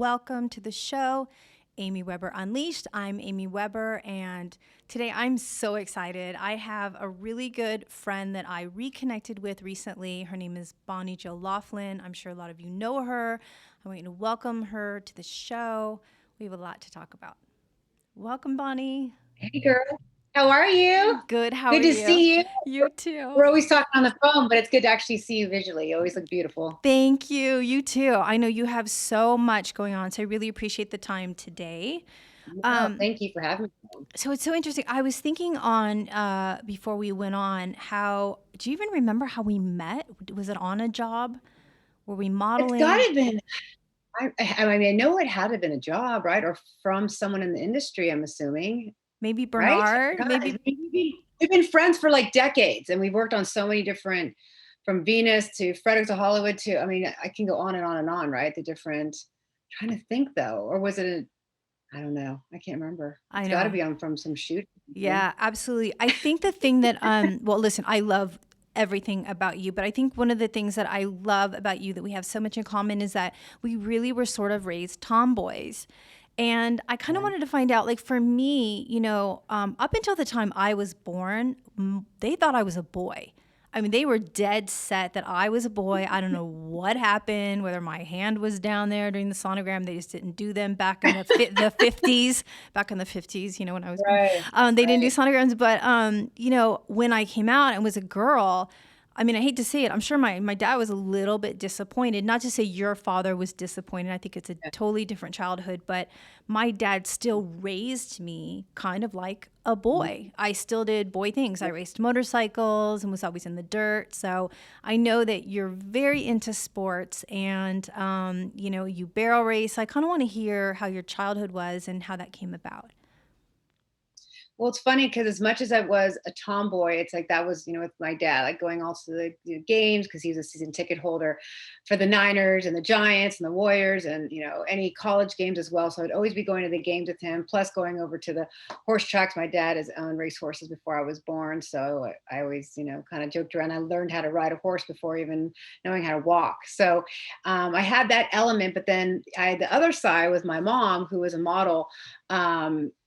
welcome to the show, Amy Weber Unleashed. I'm Amy Weber, and today I'm so excited. I have a really good friend that I reconnected with recently. Her name is Bonnie-Jill Laflin. I'm sure a lot of you know her. I want you to welcome her to the show. We have a lot to talk about. Welcome, Bonnie. Hey girl, how are you? Good. How Good are to you? see you. You We're too. always talking on the phone, but it's good to actually see you visually. You always look beautiful. Thank you. You too. I know you have so much going on, so I really appreciate the time today. No, thank you for having me. So it's so interesting. I was thinking on before we went on, how do you even remember how we met? Was it on a job? Were we It's got to modeling? have been. I know it had to have been a job, right, or from someone in the industry. I'm assuming, Maybe right? Bernard? God, Maybe. we've been friends for like decades, and we've worked on so many different, from Venus to Frederick to Hollywood to. I mean, I can go on and on and on, right? The different. Trying to think though, or was it a? I don't know. I can't remember. I It's got to know. be on from some shoot. Yeah, absolutely. I think the thing that well, listen, I love everything about you, but I think one of the things that I love about you that we have so much in common is that we really were sort of raised tomboys. And I kind of Yeah. wanted to find out, like for me, up until the time I was born, they thought I was a boy. I mean, they were dead set that I was a boy. I don't know what happened, whether my hand was down there during the sonogram. They just didn't do them back in the 50s, back in the 50s, when I was born. Right. They didn't do Right. sonograms. But, when I came out and was a girl, I mean, I hate to say it. I'm sure my dad was a little bit disappointed. Not to say your father was disappointed. I think it's a totally different childhood, but my dad still raised me kind of like a boy. I still did boy things. I raced motorcycles and was always in the dirt. So I know that you're very into sports and, you barrel race. I kind of want to hear how your childhood was and how that came about. Well, it's funny because as much as I was a tomboy, it's like that was, with my dad, like going also to the games because he was a season ticket holder for the Niners and the Giants and the Warriors and, any college games as well. So I'd always be going to the games with him, plus going over to the horse tracks. My dad has owned race horses before I was born. So I always, kind of joked around. I learned how to ride a horse before even knowing how to walk. So I had that element, but then I had the other side with my mom, who was a model.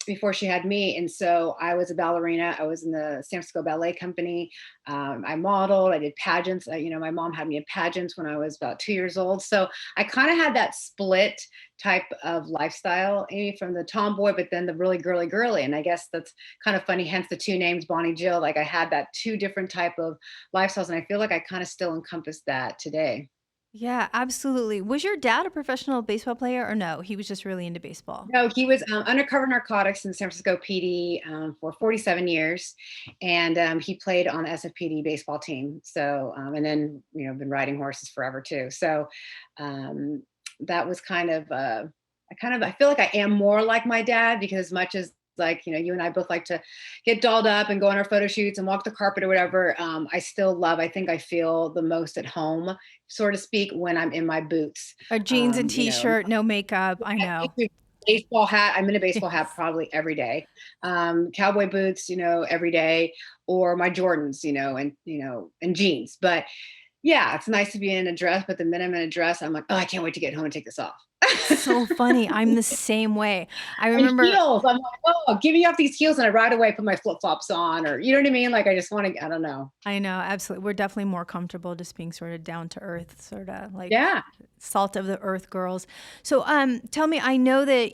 Before she had me. And so I was a ballerina. I was in the San Francisco Ballet Company. I modeled, I did pageants. My mom had me in pageants when I was about 2 years old. So I kind of had that split type of lifestyle, Amy, from the tomboy, but then the really girly girly. And I guess that's kind of funny, hence the two names, Bonnie Jill. Like I had that two different type of lifestyles. And I feel like I kind of still encompass that today. Yeah, absolutely. Was your dad a professional baseball player or no? He was just really into baseball. No, he was undercover narcotics in the San Francisco PD for 47 years, and he played on the SFPD baseball team. So, and then been riding horses forever too. So, um, that was kind of I feel like I am more like my dad because as much as like you and I both like to get dolled up and go on our photo shoots and walk the carpet or whatever. I still love. I think I feel the most at home, so to speak, when I'm in my boots. A jeans and You know, t-shirt, no makeup. I know. baseball hat. I'm in a baseball hat Yes. probably every day. Cowboy boots, every day, or my Jordans, and jeans. But yeah, it's nice to be in a dress. But the minute I'm in a dress, I'm like, oh, I can't wait to get home and take this off. It's so funny. I'm the same way. I And remember, heels, I'm like, oh, give me off these heels, and I right away put my flip flops on, or you know what I mean? Like I just want to. I don't know. I know, absolutely. We're definitely more comfortable just being sort of down to earth, sort of like Yeah. salt of the earth girls. So, tell me, I know that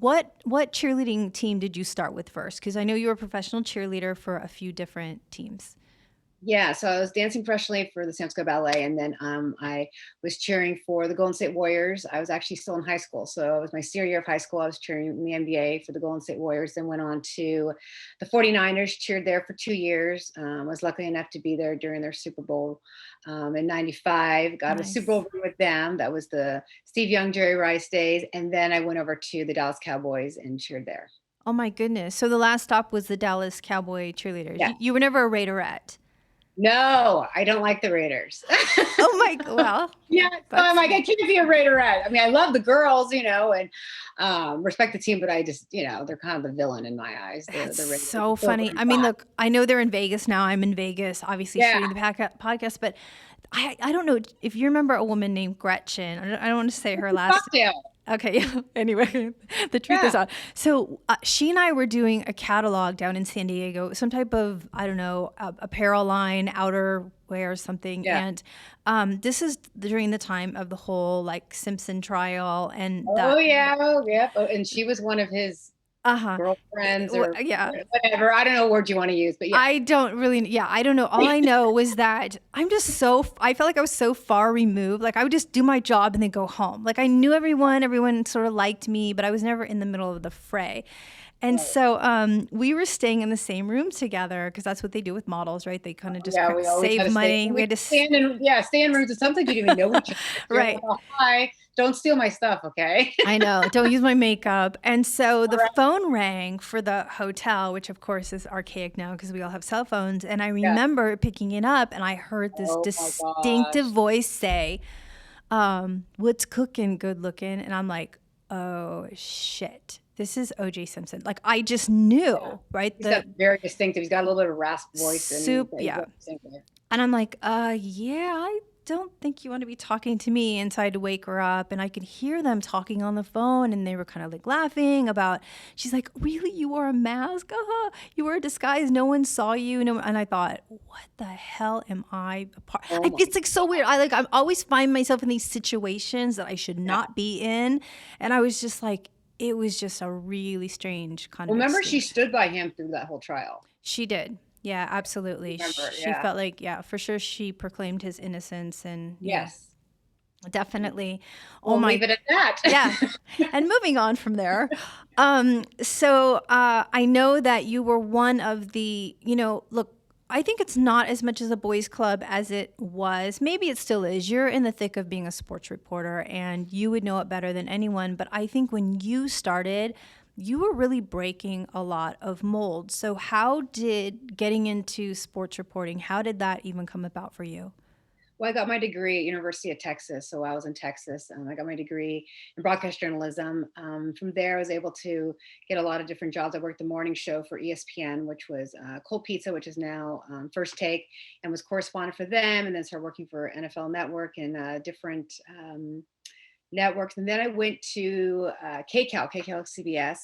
what cheerleading team did you start with first? Because I know you were a professional cheerleader for a few different teams. Yeah, so I was dancing professionally for the San Francisco Ballet, and then I was cheering for the Golden State Warriors. I was actually still in high school, so it was my senior year of high school. I was cheering in the NBA for the Golden State Warriors, then went on to the 49ers, cheered there for 2 years. Was lucky enough to be there during their Super Bowl in '95. Got a Super Nice. Bowl ring with them. That was the Steve Young, Jerry Rice days, and then I went over to the Dallas Cowboys and cheered there. Oh my goodness. So the last stop was the Dallas Cowboy cheerleaders. Yeah. You were never a Raiderette. No, I don't like the Raiders. Oh my, well, Yeah, so I'm that's like, I can't be a Raiderette. I mean, I love the girls, and respect the team, but I just, they're kind of the villain in my eyes. The That's Raiders, so the silver funny. and I mean, black. look, I know they're in Vegas now. I'm in Vegas, obviously Yeah, shooting the podcast, but I don't know if you remember a woman named Gretchen. I don't want to say her last. Cocktail. Okay, yeah. Anyway, the truth is Yeah. out. So she and I were doing a catalog down in San Diego, some type of, I don't know, apparel line, outerwear or something. Yeah. And this is during the time of the whole like Simpson trial and Oh that. yeah. Oh, yep. Oh, and she was one of his Uh huh. girlfriends or Yeah. whatever. I don't know what word you want to use, but yeah. I don't really, yeah, I don't know. All I know was that I'm just so, I felt like I was so far removed. Like I would just do my job and then go home. Like I knew everyone sort of liked me, but I was never in the middle of the fray. And Right. so we were staying in the same room together because that's what they do with models, right? They kind of just Yeah, we always had save to stay. money. We We had to, stand in, yeah, stay in rooms, and sometimes you didn't even know each other. You're like, right. "Oh, hi, don't steal my stuff, okay?" I know. Don't use my makeup. And so the Right. phone rang for the hotel, which of course is archaic now because we all have cell phones. And I Yeah. remember picking it up and I heard this Oh my distinctive gosh. voice say, what's cooking, good looking? And I'm like, oh shit. This is OJ Simpson. Like I just Yeah. knew, right? He's got very distinctive. He's got a little bit of rasp voice, and Soup, he's yeah. very distinctive. And I'm like, yeah, I don't think you want to be talking to me. And so I had to wake her up and I could hear them talking on the phone and they were kind of like laughing about, she's like, really, you wore a mask? You wore a disguise. No one saw you. No, and I thought, what the hell am I a part? Oh my It's like so weird. I always find myself in these situations that I should yeah. not be in. And I was just like, it was just a really strange kind Well, of remember she experience. stood by him through that whole trial. She did. Yeah, absolutely. Remember, She yeah. felt like, yeah, for sure she proclaimed his innocence and yeah, Yes. definitely. Oh We'll leave my, it at that. yeah. And moving on from there. I know that you were one of the, look, I think it's not as much as a boys club as it was. Maybe it still is. You're in the thick of being a sports reporter and you would know it better than anyone. But I think when you started, you were really breaking a lot of molds. So how did getting into sports reporting, how did that even come about for you? Well, I got my degree at University of Texas, so I was in Texas. I got my degree in broadcast journalism. From there, I was able to get a lot of different jobs. I worked the morning show for ESPN, which was Cold Pizza, which is now First Take, and was correspondent for them. And then started working for NFL Network and different networks. And then I went to KCAL CBS,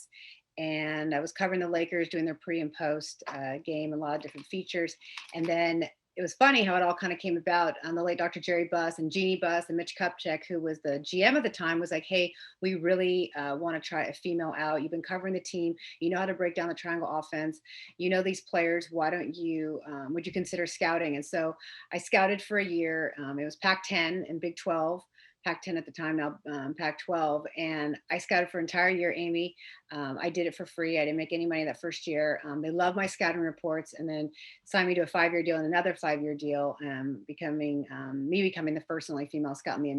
and I was covering the Lakers, doing their pre and post game, a lot of different features. And then it was funny how it all kind of came about. The late Dr. Jerry Buss and Jeannie Buss and Mitch Kupchak, who was the GM at the time, was like, "Hey, we really want to try a female out. You've been covering the team. You know how to break down the triangle offense. You know these players. Why don't you? Would you consider scouting?" And so I scouted for a year. It was Pac-10 and Big 12. Pac-10 at the time, now Pac-12, and I scouted for an entire year, Amy. I did it for free. I didn't make any money that first year. They loved my scouting reports, and then signed me to a 5-year deal and another 5-year deal, becoming the first and only female scout in the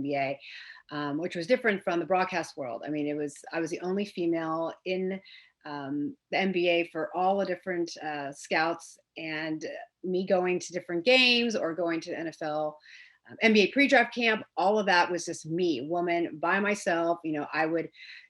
NBA, which was different from the broadcast world. I mean, I was the only female in the NBA for all the different scouts, and me going to different games or going to NFL NBA pre-draft camp, all of that was just me, woman by myself. I would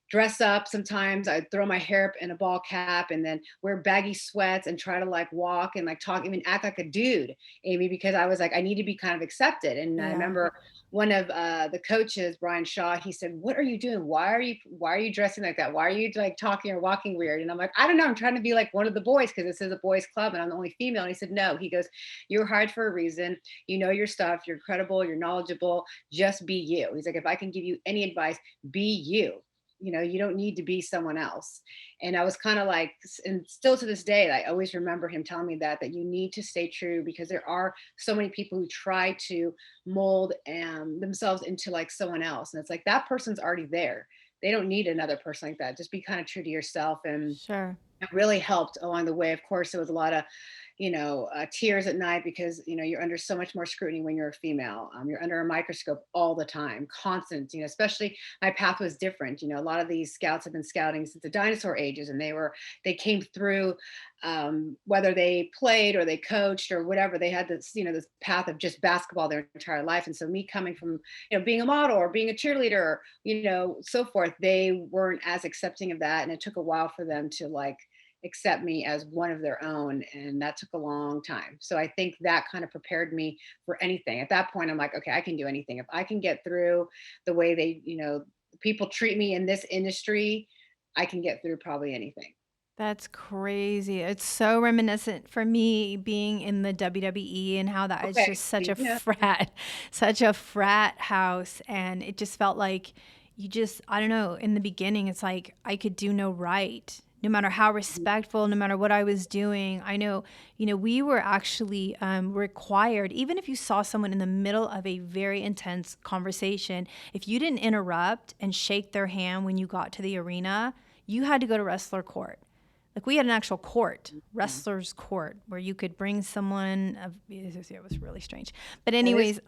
dress up sometimes. I'd throw my hair up in a ball cap and then wear baggy sweats and try to like walk and like talk, even act like a dude, Amy, because I was like, I need to be kind of accepted. And I Yeah. remember one of the coaches, Brian Shaw, he said, "What are you doing? Why are you dressing like that? Why are you like talking or walking weird?" And I'm like, "I don't know. I'm trying to be like one of the boys because this is a boys club and I'm the only female." And he said, "No." He goes, "You're hired for a reason. You know your stuff. You're credible. You're knowledgeable. Just be you." He's like, "If I can give you any advice, be you. You don't need to be someone else." And I was kind of like, and still to this day, I always remember him telling me that you need to stay true because there are so many people who try to mold themselves into like someone else. And it's like that person's already there. They don't need another person like that. Just be kind of true to yourself. And Sure. it really helped along the way. Of course, there was a lot of, tears at night because, you're under so much more scrutiny when you're a female. You're under a microscope all the time, constant, especially my path was different. A lot of these scouts have been scouting since the dinosaur ages and they came through, whether they played or they coached or whatever, they had this, this path of just basketball their entire life. And so me coming from, being a model or being a cheerleader, or, so forth, they weren't as accepting of that. And it took a while for them to like accept me as one of their own. And that took a long time. So I think that kind of prepared me for anything. At that point, I'm like, okay, I can do anything. If I can get through the way they, people treat me in this industry, I can get through probably anything. That's crazy. It's so reminiscent for me being in the WWE and how that it's Okay. just such a Yeah. frat, such a frat house. And it just felt like you just, I don't know, in the beginning, it's like I could do no right, no matter how respectful, no matter what I was doing. I know, we were actually required, even if you saw someone in the middle of a very intense conversation, if you didn't interrupt and shake their hand when you got to the arena, you had to go to wrestler court. Like we had an actual court, Mhm. wrestler's court, where you could bring someone. It was really strange, but That is anyways,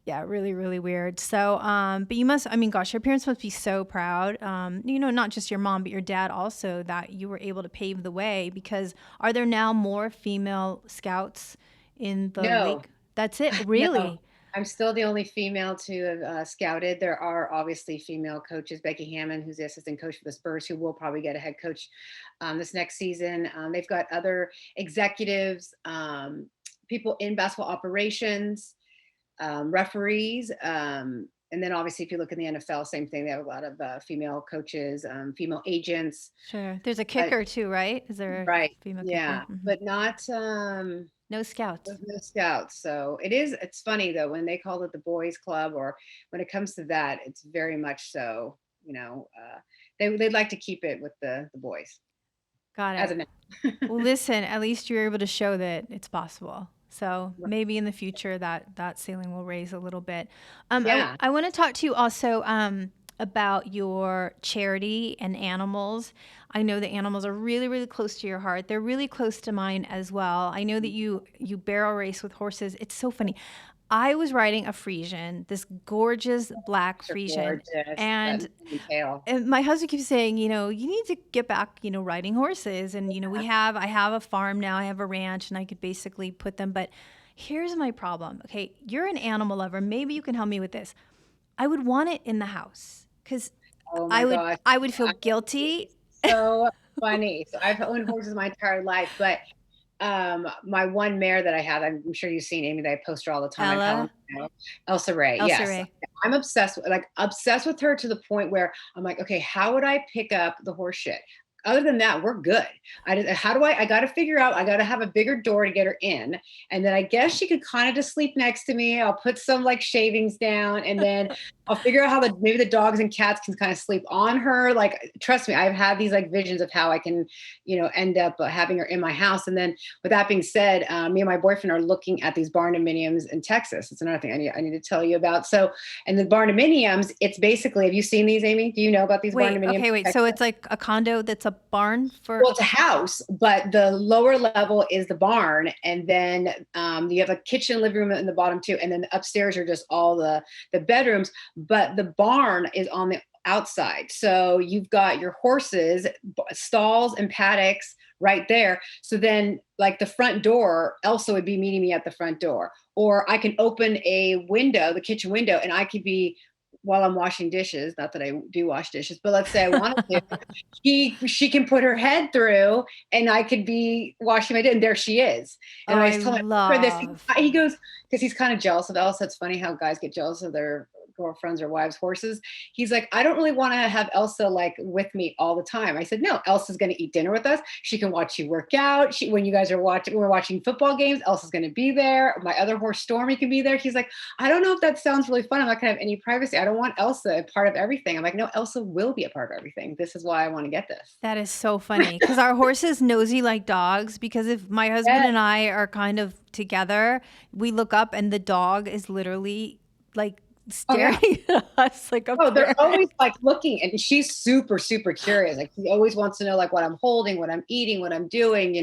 yeah, really, really weird. So, but you must. I mean, gosh, your parents must be so proud. Not just your mom, but your dad also, that you were able to pave the way. Because are there now more female scouts in the no. league? That's it, No, really. I'm still the only female to have scouted. There are obviously female coaches, Becky Hammond, who's the assistant coach for the Spurs, who will probably get a head coach this next season. They've got other executives, people in basketball operations, referees. And then obviously, if you look in the NFL, same thing. They have a lot of female coaches, female agents. Sure. There's a Uh, kicker too, right? Is there a right. female kicker? Yeah. But not No scouts. there's no scouts. So it's funny though, when they call it the boys club, or when it comes to that, it's very much so, they'd like to keep it with the boys Got as it. of now. Well, listen, at least you're able to show that it's possible. So maybe in the future that ceiling will raise a little bit. Yeah. I want to talk to you also about your charity and animals. I know the animals are really, really close to your heart. They're really close to mine as well. I know that you barrel race with horses. It's so funny. I was riding a Friesian, this gorgeous black They're Friesian, gorgeous. That and mane and tail. my husband keeps saying, you need to get back, riding horses. And, I have a farm now, I have a ranch, and I could basically put them. But here's my problem. Okay. You're an animal lover. Maybe you can help me with this. I would want it in the house because Oh my gosh. I would feel It's guilty. so funny. So I've owned horses my entire life, but my one mare that I have, I'm sure you've seen Amy, that I post her all the time. I've had Ella, her, Elsa Ray. Elsa Yes. Ray. I'm obsessed with her to the point where I'm like, okay, how would I pick up the horse shit? Other than that, we're good. How do I got to figure out, I got to have a bigger door to get her in. And then I guess she could kind of just sleep next to me. I'll put some like shavings down, and then I'll figure out how maybe the dogs and cats can kind of sleep on her. Like, trust me, I've had these like visions of how I can, end up having her in my house. And then with that being said, me and my boyfriend are looking at these barn dominiums in Texas. It's another thing I need to tell you about. So, and the barn dominiums, it's basically, have you seen these, Amy? Do you know about these barn Wait, dominiums? okay, wait. So it's like a condo that's a barn for. Well, it's a house, but the lower level is the barn, and then you have a kitchen, living room in the bottom too, and then upstairs are just all the bedrooms. But the barn is on the outside, so you've got your horses, stalls, and paddocks right there. So then, like the front door, Elsa would be meeting me at the front door, or I can open a window, the kitchen window, and I could be while I'm washing dishes. Not that I do wash dishes, but let's say I wanted to, she can put her head through, and I could be washing my dish, and there she is. Oh, And I I was telling my boyfriend this. love. He goes, because he's kind of jealous of Elsa. It's funny how guys get jealous of their girlfriends or wives' horses. He's like, I don't really want to have Elsa like with me all the time. I said, no, Elsa's going to eat dinner with us. She can watch you work out. When you guys are we're watching football games, Elsa's going to be there. My other horse, Stormy, can be there. He's like, I don't know if that sounds really fun. I'm not going to have any privacy. I don't want Elsa a part of everything. I'm like, no, Elsa will be a part of everything. This is why I want to get this. That is so funny because our horses nosy like dogs. Because if my husband Yes. and I are kind of together, we look up and the dog is literally like Oh yeah. staring at us like a Oh, they're parrot. always like looking, and she's super, super curious. Like, she always wants to know like what I'm holding, what I'm eating, what I'm doing.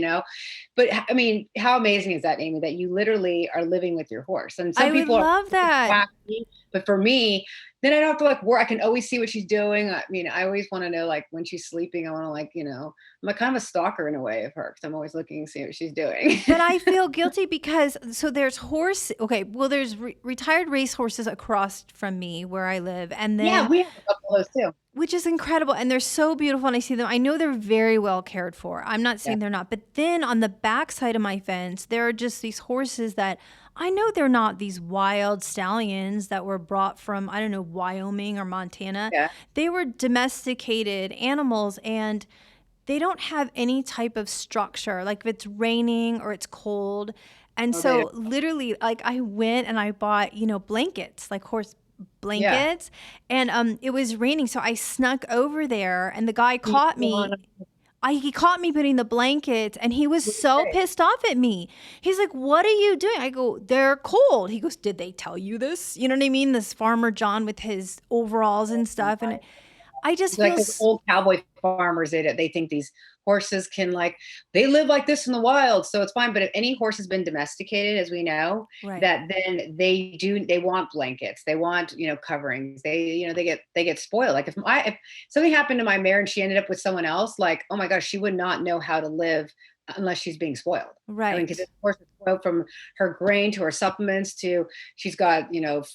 But I mean, how amazing is that, Amy, that you literally are living with your horse? And some I would people are love that. wacky, but for me, then I don't have to like work. I can always see what she's doing. I mean, I always want to know like when she's sleeping. I want to I'm like kind of a stalker in a way of her, because I'm always looking and see what she's doing. But I feel guilty because so there's okay, well there's retired race horses across from me where I live, and Yeah, then we have a couple of those too. Which is incredible, and they're so beautiful, and I see them. I know they're very well cared for. I'm not Yeah. saying they're not, but then on the back side of my fence, there are just these horses that I know they're not these wild stallions that were brought from, I don't know, Wyoming or Montana. Yeah. They were domesticated animals, and they don't have any type of structure. Like if it's raining or it's cold. And Oh, they so don't. literally like I went and I bought, blankets, like horse Yeah. blankets, and it was raining, so I snuck over there and the guy You caught wanna- me. He caught me putting the blankets and he was so pissed off at me. He's like, "What are you doing?" I go, "They're cold." He goes, "Did they tell you this?" You know what I mean? This farmer John with his overalls and stuff. And I just Like feel those old cowboy farmers, they think these horses can like they live like this in the wild, so it's fine. But if any horse has been domesticated, as we know, right. that then they want blankets, they want coverings, they get spoiled. Like if something happened to my mare and she ended up with someone else, like oh my gosh, she would not know how to live unless she's being spoiled. I mean, because Right. this horse is spoiled from her grain to her supplements to she's got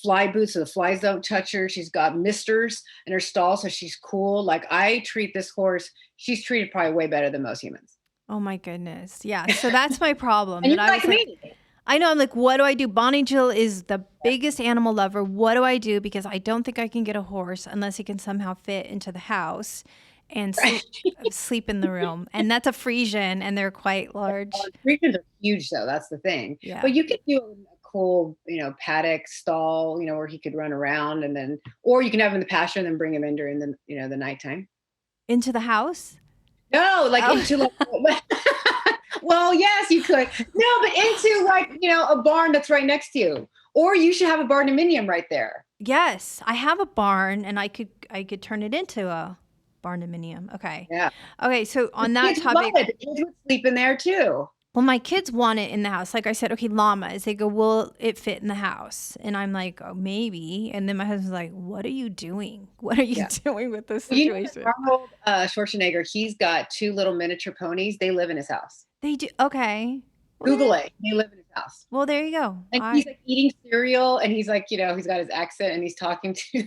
fly boots so the flies don't touch her. She's got misters in her stall so she's cool. Like I treat this horse, she's treated probably way better than most humans. Oh my goodness. Yeah. So that's my problem And that you're I like was like, me. I know. I'm like, what do I do? Bonnie Jill is the biggest animal lover. What do I do? Because I don't think I can get a horse unless he can somehow fit into the house and sleep in the room. And that's a Frisian, and they're quite large. Regions are huge though, that's the thing. Yeah. But you could do a cool, paddock stall, where he could run around and then or you can have him in the pasture and then bring him in during the nighttime. Into the house? No, like Oh, into like well, yes, you could. No, but into like, a barn that's right next to you. Or you should have a barndominium right there. yes. I have a barn, and I could turn it into a barndominium. Okay. Yeah. Okay. So The on that kids would love topic, it. The kids would sleep in there too. well, my kids want it in the house. Like I said, okay, llamas. They go, will it fit in the house? And I'm like, oh, maybe. And then my husband's like, what are you doing? What are you Yeah. doing with this Well, situation? Arnold Schwarzenegger, he's got two little miniature ponies. They live in his house. They do. Okay. Google Eh, it. They live in his house. well, there you go. And he's like eating cereal and he's like, he's got his accent and he's talking to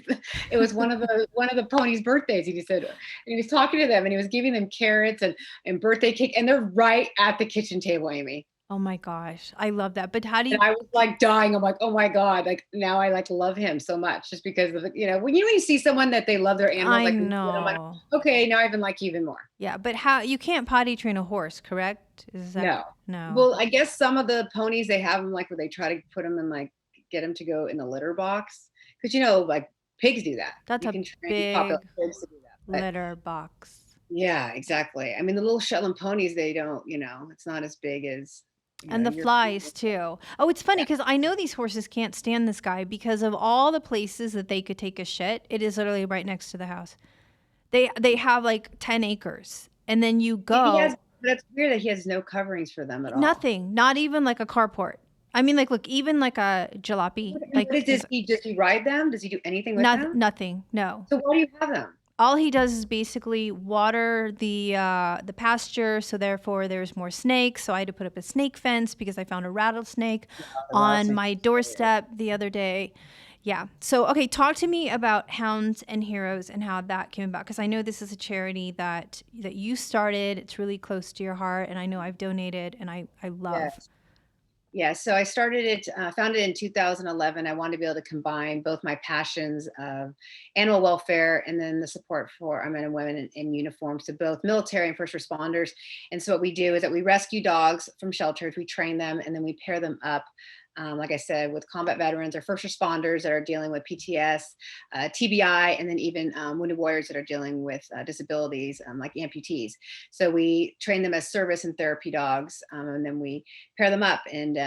it was one of the ponies' birthdays. He said, and he was talking to them and he was giving them carrots and birthday cake, and they're right at the kitchen table, Amy. Oh my gosh. I love that. But how do And you, I was like dying. I'm like, oh my God. Like now I like love him so much just because of when you see someone that they love their animals, I like I'm like, know. okay, now I even like you even more. Yeah. But how, you can't potty train a horse, correct? Is that, No. no. Well, I guess some of the ponies they have them like where they try to put them in like get them to go in the litter box because like pigs do that. That's You a can train popular big pigs to do that. But litter box. yeah, exactly. I mean, the little Shetland ponies, they don't, it's not as big as And the your. flies too. Oh, it's funny Yeah. because I know these horses can't stand this guy because of all the places that they could take a shit. It is literally right next to the house. They have like 10 acres, and then you He go has. That's weird that he has no coverings for them at all. nothing, not even like a carport. I mean, like look, even like a jalopy, And like what is this? Does he ride them? Does he do anything with them? nothing. No. So why do you have them? All he does is basically water the pasture, so therefore there's more snakes. So I had to put up a snake fence because I found a rattlesnake The on rattlesnake. my doorstep the other day. Yeah. So okay, talk to me about Hounds and Heroes and how that came about because I know this is a charity that you started. It's really close to your heart, and I know I've donated, and I love. Yes. Yeah, so I started it, founded in 2011. I wanted to be able to combine both my passions of animal welfare and then the support for our men and women in uniform, so both military and first responders. And so what we do is that we rescue dogs from shelters, we train them, and then we pair them up. Like I said, with combat veterans or first responders that are dealing with PTS, TBI, and then even wounded warriors that are dealing with disabilities like amputees. So we train them as service and therapy dogs, and then we pair them up, and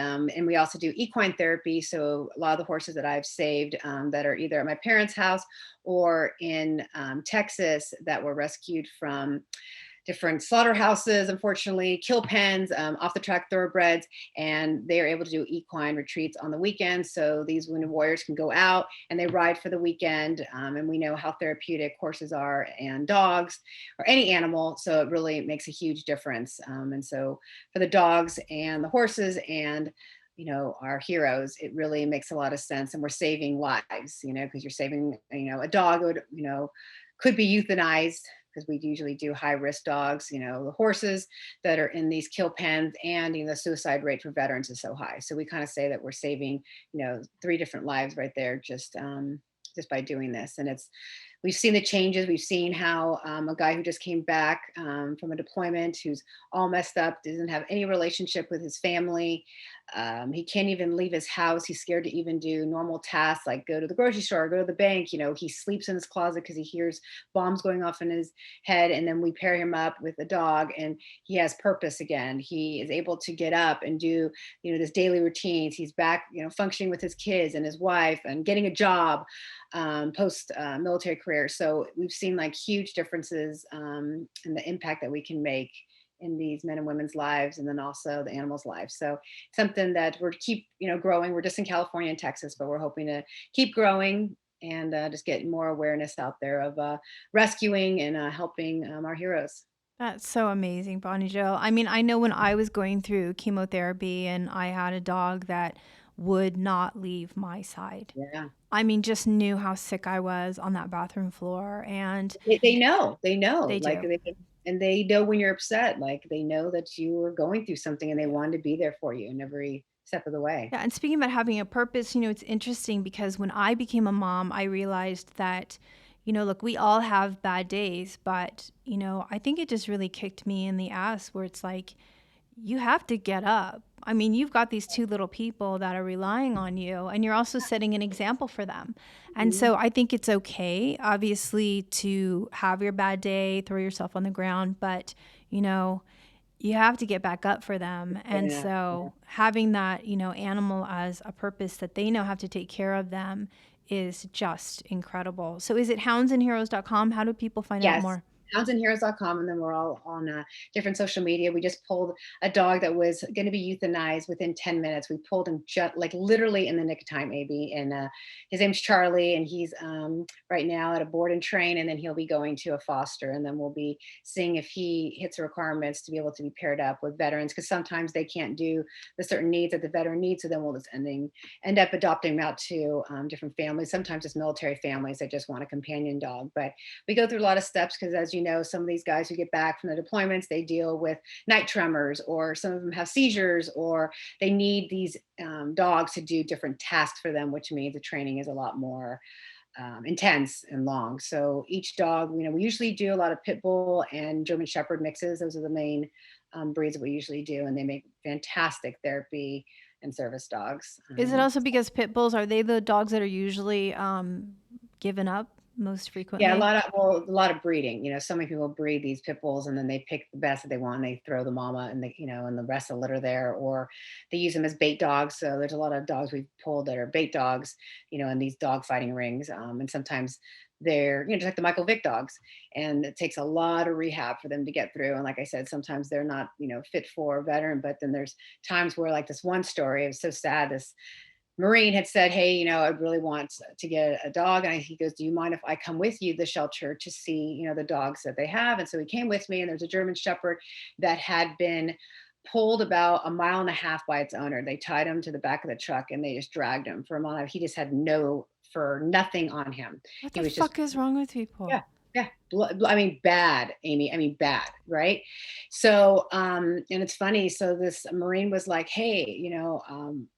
we also do equine therapy. So a lot of the horses that I've saved that are either at my parents' house or in Texas that were rescued from different slaughterhouses, unfortunately, kill pens, off the track thoroughbreds, and they are able to do equine retreats on the weekends. So these wounded warriors can go out and they ride for the weekend. And we know how therapeutic horses are and dogs or any animal. So it really makes a huge difference. And so for the dogs and the horses and our heroes, it really makes a lot of sense. And we're saving lives, because you're saving, a dog would, could be euthanized, because we usually do high risk dogs, the horses that are in these kill pens, and the suicide rate for veterans is so high. So we kind of say that we're saving, three different lives right there, just by doing this. And we've seen the changes. We've seen how a guy who just came back from a deployment, who's all messed up, doesn't have any relationship with his family. He can't even leave his house. He's scared to even do normal tasks like go to the grocery store, go to the bank. He sleeps in his closet because he hears bombs going off in his head. And then we pair him up with a dog, and he has purpose again. He is able to get up and do, this daily routines. He's back, functioning with his kids and his wife and getting a job post military career. So we've seen like huge differences in the impact that we can make in these men and women's lives, and then also the animals' lives. So something that we're keep growing. We're just in California and Texas, but we're hoping to keep growing and just get more awareness out there of rescuing and helping our heroes. That's so amazing, Bonnie Jill. I mean, I know when I was going through chemotherapy and I had a dog that would not leave my side. Yeah. I mean, just knew how sick I was on that bathroom floor, and They know, they like, do. and they know when you're upset, like, they know that you are going through something, and they wanted to be there for you in every step of the way. Yeah, and speaking about having a purpose, it's interesting because when I became a mom, I realized that, look, we all have bad days, but, I think it just really kicked me in the ass where it's like, you have to get up. I mean, you've got these two little people that are relying on you, and you're also setting an example for them. And Mhm. so I think it's okay, obviously, to have your bad day, throw yourself on the ground, but, you know, you have to get back up for them. And Yeah, yeah. so having that, animal as a purpose that they know have to take care of them is just incredible. So is it houndsandheroes.com? How do people find out Yes, more? houndsandheroes.com, and then we're all on different social media. We just pulled a dog that was going to be euthanized within 10 minutes. We pulled him just like literally in the nick of time, AB. And his name's Charlie, and he's right now at a board and train, and then he'll be going to a foster. And then we'll be seeing if he hits the requirements to be able to be paired up with veterans, because sometimes they can't do the certain needs that the veteran needs. So then we'll just end up adopting him out to different families, sometimes just military families that just want a companion dog. But we go through a lot of steps because, as you know, some of these guys who get back from the deployments, they deal with night tremors, or some of them have seizures, or they need these dogs to do different tasks for them, which means the training is a lot more intense and long. So each dog, we usually do a lot of pit bull and German Shepherd mixes. Those are the main breeds that we usually do, and they make fantastic therapy and service dogs. Is it also because pit bulls, are they the dogs that are usually given up most Yeah, frequently? a lot of breeding. So many people breed these pit bulls, and then they pick the best that they want, and they throw the mama and and the rest of the litter there, or they use them as bait dogs. So there's a lot of dogs we've pulled that are bait dogs, in these dog fighting rings. And sometimes they're, just like the Michael Vick dogs, and it takes a lot of rehab for them to get through. And like I said, sometimes they're not, fit for a veteran, but then there's times where, like this one story, it was so sad. This Marine had said, "Hey, I really want to get a dog." And he goes, "Do you mind if I come with you to the shelter to see, the dogs that they have?" And so he came with me, and there's a German Shepherd that had been pulled about a mile and a half by its owner. They tied him to the back of the truck, and they just dragged him for a mile. He just had nothing on him. What He the was just, fuck is wrong with people? yeah, yeah. I mean, bad, Amy. I mean, bad, right? So, and it's funny. So this Marine was like, "Hey,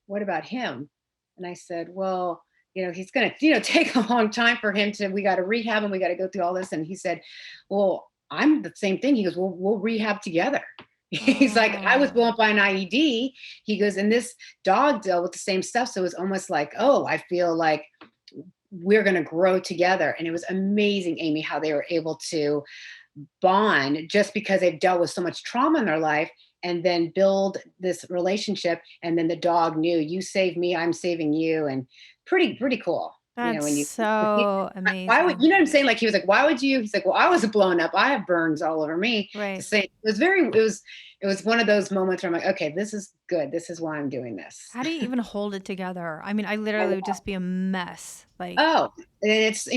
what about him?" And I said, "Well, he's going to, take a long time for him to, we got to rehab and we got to go through all this." And he said, "Well, I'm the same thing." He goes, "Well, we'll rehab together." He's like, "I was Oh, blown up by an IED." He goes, "And this dog dealt with the same stuff. So it was almost like, oh, I feel like we're going to grow together." And it was amazing, Amy, how they were able to bond just because they've dealt with so much trauma in their life, and then build this relationship. And then the dog knew, you saved me, I'm saving you. And pretty cool. that's When you, so why would, amazing. you know what I'm saying? Like, he was like, "Why would you?" He's like, "Well, I was blown up. I have burns all over me." To Right. say, it was one of those moments where I'm like, okay, this is good. This is why I'm doing this. How do you even hold it together? I mean, I literally would just be a mess. Like, Oh, and it's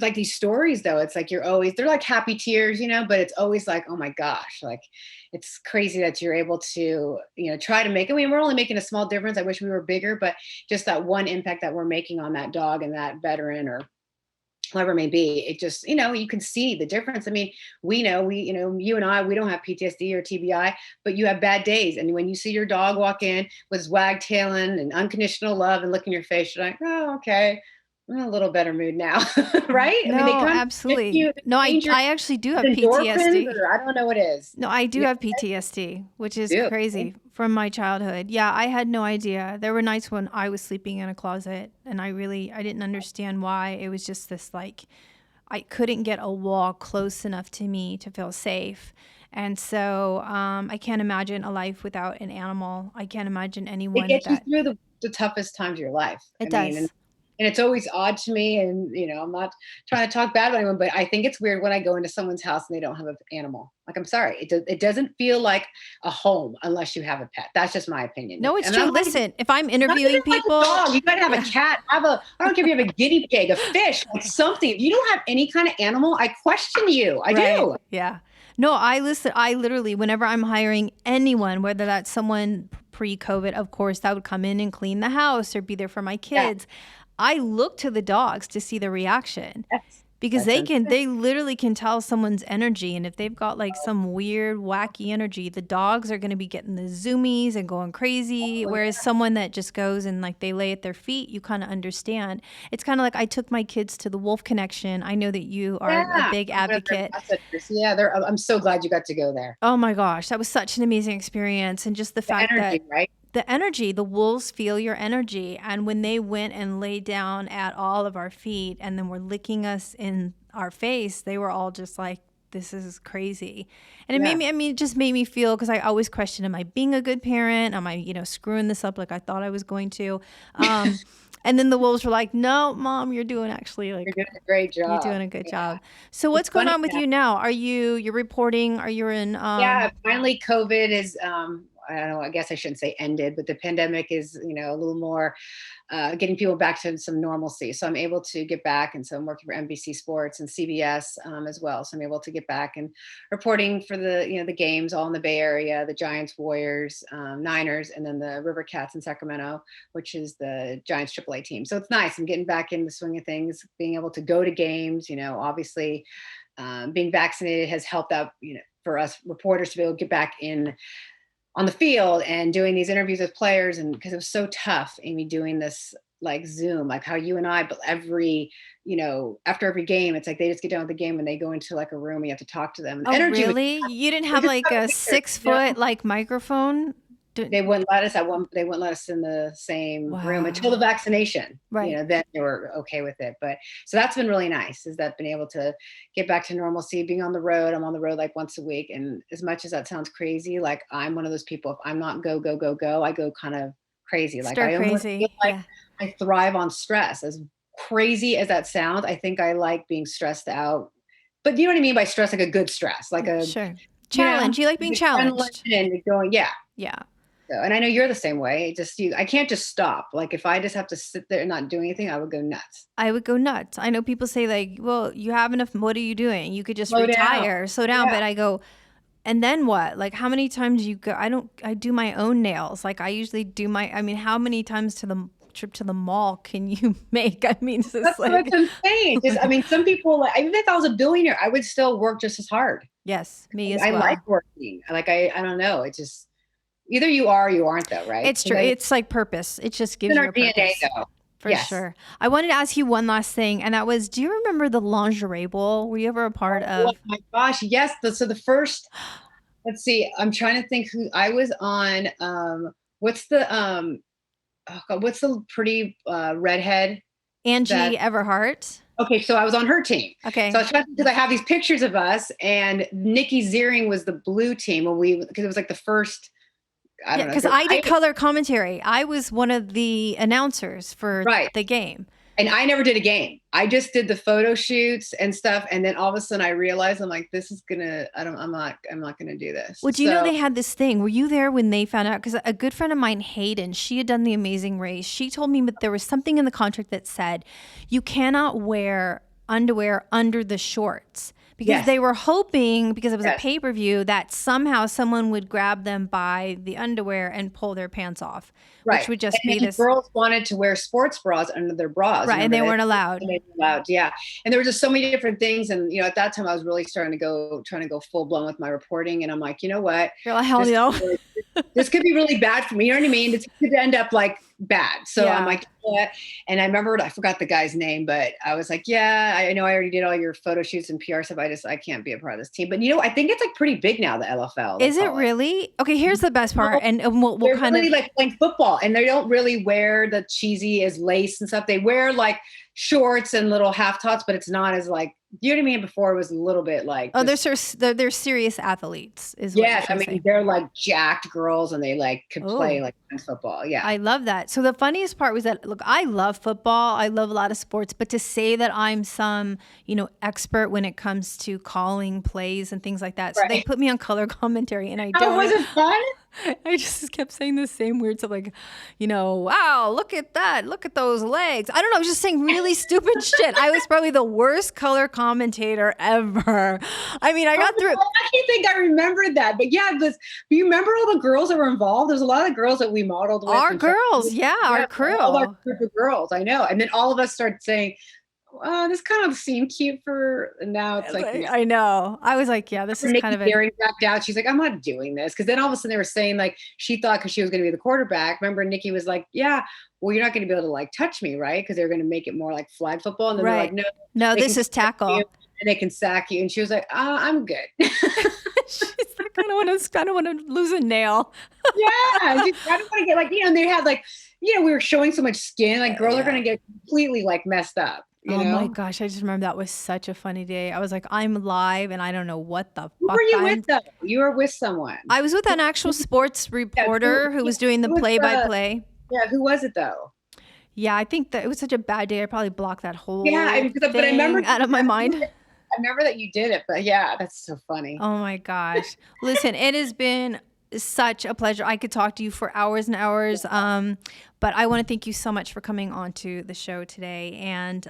like these stories though. It's like they're like happy tears, but it's always like, oh my gosh, like it's crazy that you're able to, try to make. I mean, we're only making a small difference. I wish we were bigger, but just that one impact that we're making on that dog and that veteran or whatever it may be. It just, you can see the difference. I mean, you and I, we don't have PTSD or TBI, but you have bad days. And when you see your dog walk in with wagtailing and unconditional love and look in your face, you're like, oh, okay, I'm in a little better mood now. Right? I mean, they No, kind of give absolutely. you, No, they change your I actually do have endorphins, PTSD. or I don't know what it is. No, I do Yeah, have PTSD, which is you do. crazy from my childhood. Yeah, I had no idea. There were nights when I was sleeping in a closet and I didn't understand why. It was just this like I couldn't get a wall close enough to me to feel safe. And so I can't imagine a life without an animal. I can't imagine It anyone gets you that through the toughest times of your life. I it mean, does. and it's always odd to me, and I'm not trying to talk bad about anyone, but I think it's weird when I go into someone's house and they don't have an animal. Like, I'm sorry, it doesn't feel like a home unless you have a pet. That's just my opinion. No, it's And true. I'm like, Listen, if I'm not even interviewing like a people, dog. You gotta have a yeah. cat. I don't care if you have a guinea pig, a fish, like something. If you don't have any kind of animal, I question you. I Right. do. Yeah. No, I literally, whenever I'm hiring anyone, whether that's someone pre-COVID, of course, that would come in and clean the house or be there for my Yeah. kids. I look to the dogs to see the reaction That's because that's insane. they literally can tell someone's energy. And if they've got like some weird, wacky energy, the dogs are going to be getting the zoomies and going crazy. Oh, Whereas someone that just goes and like they lay at their feet, you kind of understand. It's kind of like I took my kids to the Wolf Connection. I know that you are a yeah. big I'm one of their advocate. ambassadors. Yeah, I'm so glad you got to go there. Oh my gosh, that was such an amazing experience. And just the The fact that energy, right? the energy, the wolves feel your energy. And when they went and laid down at all of our feet and then were licking us in our face, they were all just like, this is crazy. And it made Yeah. me, I mean, it just made me feel, because I always question, am I being a good parent? Am I, screwing this up like I thought I was going to? And then the wolves were like, no, mom, you're doing actually You're like, doing a great you're job. doing a good Yeah. job. So It's what's going funny. on with you now? You're reporting, are you in, Yeah, finally COVID is I don't know, I guess I shouldn't say ended, but the pandemic is, a little more getting people back to some normalcy. So I'm able to get back. And so I'm working for NBC Sports and CBS as well. So I'm able to get back and reporting for the games all in the Bay Area, the Giants, Warriors, Niners, and then the River Cats in Sacramento, which is the Giants AAA team. So it's nice. I'm getting back in the swing of things, being able to go to games, obviously being vaccinated has helped out, for us reporters to be able to get back in on the field and doing these interviews with players. And because it was so tough, Amy, doing this like Zoom, like how you and I, but after every game, it's like they just get done with the game and they go into like a room and you have to talk to them. And the oh, energy was, really? You didn't it was have just like kind of a weird, six foot like microphone? They wouldn't let us they wouldn't let us in the same room until the Wow. vaccination. Right. Then they were okay with it. But so that's been really nice, is that been able to get back to normalcy, being on the road. I'm on the road like once a week. And as much as that sounds crazy, like I'm one of those people, if I'm not go, go, go, go, I go kind of crazy. Like Stir I almost feel crazy. like Yeah. I thrive on stress. As crazy as that sounds, I think I like being stressed out. But you know what I mean by stress, like a good stress, like Sure. Challenge. You like being the adrenaline challenged. and going, yeah. Yeah. So, and I know you're the same way. I can't just stop. Like if I just have to sit there and not do anything, I would go nuts. I would go nuts. I know people say like, well, you have enough. What are you doing? You could just Slow down. retire, slow down. Yeah. But I go, and then what? Like how many times do you go? I do my own nails. Like I usually I mean, how many times to the trip to the mall can you make? I mean, it's just That's like, insane. Just, I mean, some people, like, even if I was a billionaire, I would still work just as hard. yes, me as I like well. working. Like, I don't know. It's just either you are or you aren't though, right? It's true. It's like purpose. It just It's gives in you our a DNA purpose. though. For Yes. sure. I wanted to ask you one last thing, and that was, do you remember the lingerie bowl? Were you ever a part Oh of? my gosh. Yes. So the first, let's see, I'm trying to think who I was on. What's the, oh God, what's the pretty redhead that Angie Everhart? okay, so I was on her team. So I Okay. was trying because I have these pictures of us, and Nikki Ziering was the blue team when because it was like the first. I Yeah, don't know. because I did color commentary. I was one of the announcers for Right, the game. and I never did a game. I just did the photo shoots and stuff, and then all of a sudden I realized I'm like, this is gonna. I'm not gonna do this. Well, do you know So they had this thing? Were you there when they found out? Because a good friend of mine, Hayden, she had done the Amazing Race. She told me that there was something in the contract that said you cannot wear underwear under the shorts because Yes. they were hoping, because it was a Yes. pay-per-view, that somehow someone would grab them by the underwear and pull their pants off, which Right. would just And be then this. girls wanted to wear sports bras under their bras. Right. And Remember they that? weren't allowed. And they were allowed, yeah. And there were just so many different things. And at that time I was really trying to go full blown with my reporting. And I'm like, you know what? You're like, hell This no. could be really, this could be really bad for me. You know what I mean? This could end up like bad. So I'm Yeah. like, what? And I remembered, I forgot the guy's name, but I was like, yeah, I know I already did all your photo shoots and PR stuff. I can't be a part of this team. But I think it's like pretty big now, the LFL. They Is it call it. really? Okay, here's the best part. And we'll They're kind really of. like playing football, and they don't really wear the cheesy as lace and stuff. They wear like shorts and little half tops, but it's not as like, you know what I mean? Before it was a little bit like, Oh, just, they're serious athletes, is what you're yes. I trying to mean, say. they're like jacked girls, and they like could play Oh, like football. Yeah. I love that. So the funniest part was that, look, I love football. I love a lot of sports, but to say that I'm some, expert when it comes to calling plays and things like that. So they Right. put me on color commentary, and I Oh, was don't. it fun? I just kept saying the same weird stuff like, wow, look at that. Look at those legs. I don't know. I was just saying really stupid shit. I was probably the worst color commentator ever. I mean, I got through. I actually think I remembered that, but yeah, do you remember all the girls that were involved? There's a lot of girls that we modeled with. Our and girls, yeah, our crew. all our group of girls. I know, and then all of us started saying, this kind of seemed cute and now it's like, I know. I was like, yeah, this is Nikki kind of Daring backed out. She's like, I'm not doing this. Because then all of a sudden they were saying like, she thought because she was going to be the quarterback. Remember, Nikki was like, yeah, well, you're not going to be able to like touch me, right? Because they're going to make it more like flag football. And then they're like, right. no, No, they this can is sack tackle. you, and they can sack you. And she was like, I'm good. She's like, I don't want to lose a nail. Yeah, I don't want to get like, and they had like, we were showing so much skin, like girls are going to get completely like messed up. Oh my gosh, I just remember that was such a funny day. I was like, I'm live and I don't know what the Who fuck were you with though? You were with someone. I was with an actual sports reporter who was doing the play-by-play. Yeah, who was it though? Yeah, I think that it was such a bad day. I probably blocked that whole but I remember thing out of my mind. I remember that you did it, but yeah, that's so funny. Oh my gosh. Listen, it has been such a pleasure. I could talk to you for hours and hours. But I want to thank you so much for coming on to the show today. And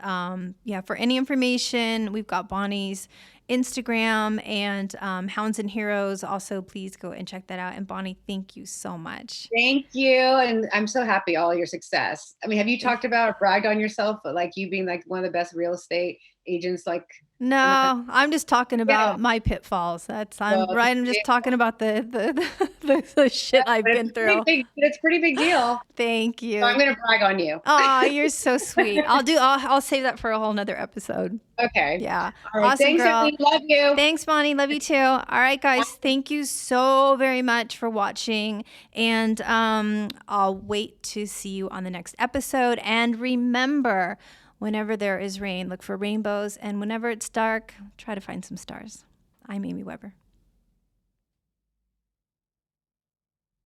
for any information, we've got Bonnie's Instagram and Hounds and Heroes. Also, please go and check that out. And Bonnie, thank you so much. Thank you. And I'm so happy all your success. I mean, have you talked about or bragged on yourself, like you being like one of the best real estate agents, like? No, I'm just talking about my pitfalls. I'm just talking about the shit I've been through. It's a pretty big deal. Thank you. So I'm going to brag on you. Oh, you're so sweet. I'll save that for a whole nother episode. Okay. Yeah. All right. Awesome, Thanks, girl. Emily. Love you. Thanks, Bonnie. Love you too. All right, guys. Thank you so very much for watching. And I'll wait to see you on the next episode. And remember, whenever there is rain, look for rainbows. And whenever it's dark, try to find some stars. I'm Amy Weber.